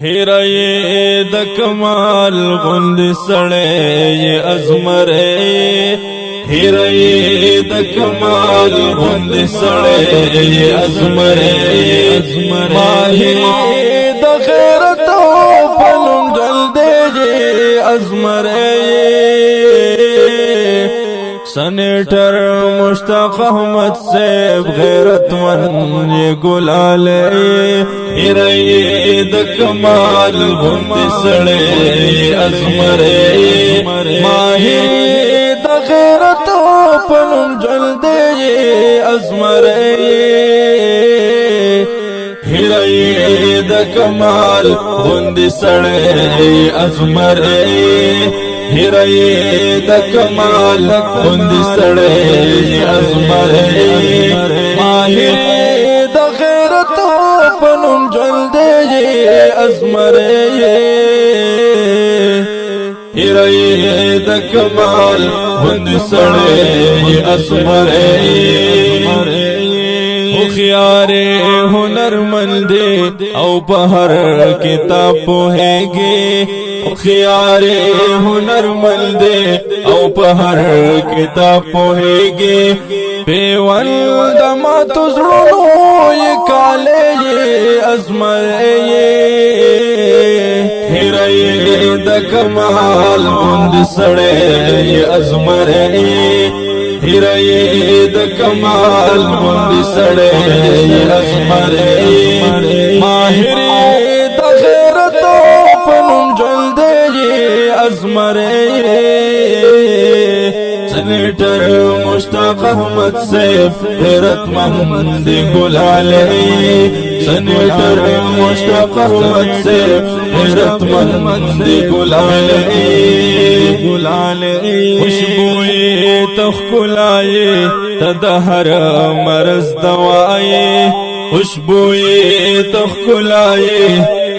هیرای د کمال غند سړی ازمره هیرای د کمال غند سړی ازمره ماهر د غیرت پلم جلدی ازمره سنیٹر مشتاق احمد سیب غیرت من یہ گلالے ہیرئی د کمال غند سڑے ازمرے ماہی د غیرت پنم جلدے ازمرے ہیرئی د کمال غند سڑے ازمرے هیرای د کمال غند سړی ازمره ماهر د غیرت پنوم جلدی ازمره هیرای د کمال غند سړی ازمره خيار هنرمند او په هر کتاب پوهیږي خيار هنرمند او په هر کتاب پوهیږي پیوند د ماتو زړونو یې کالې ازمره هیرای د کمال غند سړی ازمره هیرای د کمال غند سړی ازمره ماهر د غیرت پنوم جلدی ازمره سنیٹر مشتاق احمد سیب غیرت مند گلالے سنیٹر مشتاق احمد سیب غیرت مند گلالے خوشبوئی تخکلائے تدہر مرض دوائے خوشبوئی تخکلائے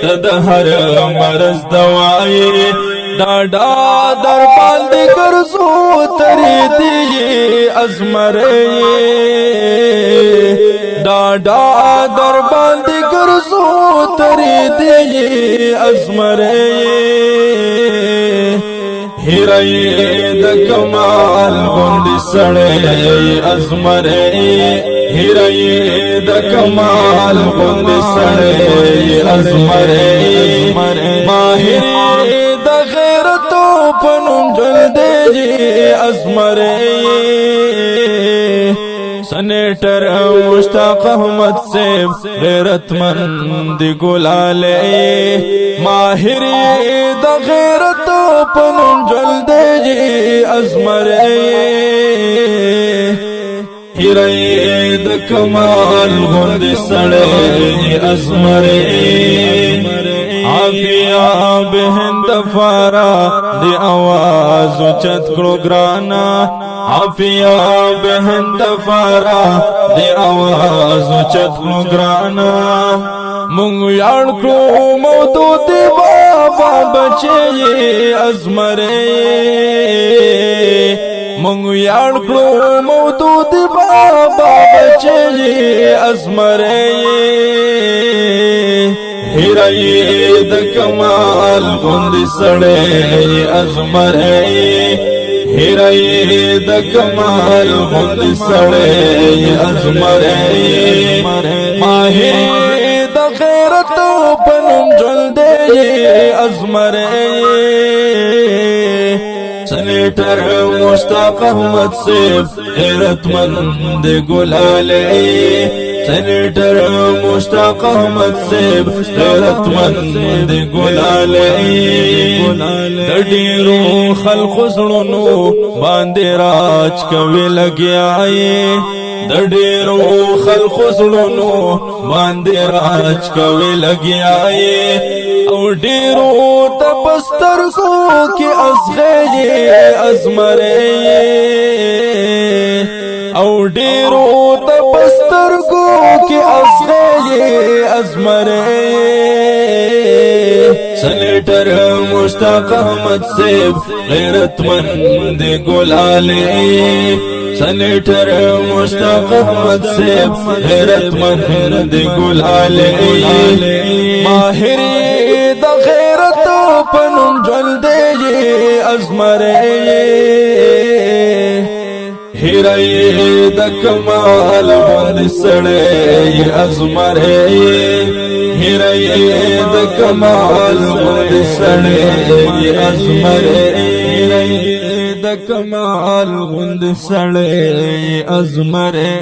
تدہر مرض دوائے ڈاڈا در باندې ګرځو ترې دی ازمره ډاډا در باندې ګرځو ترې دی ازمره هیرای د کمال غند سړی ازمره هیرای د کمال غند سړی ازمره ماهر پنوم جلدی ازمره سنیٹر مشتاق احمد سیب غیرت مند گلالے ماہر د غیرت پنوم جلدی ازمره ہیرئی د کمال غند سڑے ازمره عافیا بهند فارا دی آواز چت کړو ګرانا عافیا بهند فارا دی آواز چت کړو ګرانا مونږ یاد کړو مودود بابا بچي ازمره مونږ یاد کړو مودود بابا بچي ازمره هیرای د کمال غند سړی ازمره هیرای د کمال غند سړی ازمره ماهر د غیرت پنوم جلدی ازمره سنیٹر مشتاق احمد سیب غیرت مند گلالے سنیٹر مشتاق احمد سیب غیرت مند گلالے ډیرو خلق زړونو باندې راج کوي لګیاي د ډیرو خلق زړونو باندې راج کوي لګیاي او ډیرو تپستر کو کی ازغه ازمره او ډیرو تپستر کو کی ازغه ازمره سنیٹر مشتاق احمد سیب غیرت مند گلالے سنیٹر مشتاق احمد سیب غیرت مند گلالے ماہر هیرای د کمال غوند سړی ازمره هیرای د کمال غوند سړی ازمره هیرای د کمال غوند سړی ازمره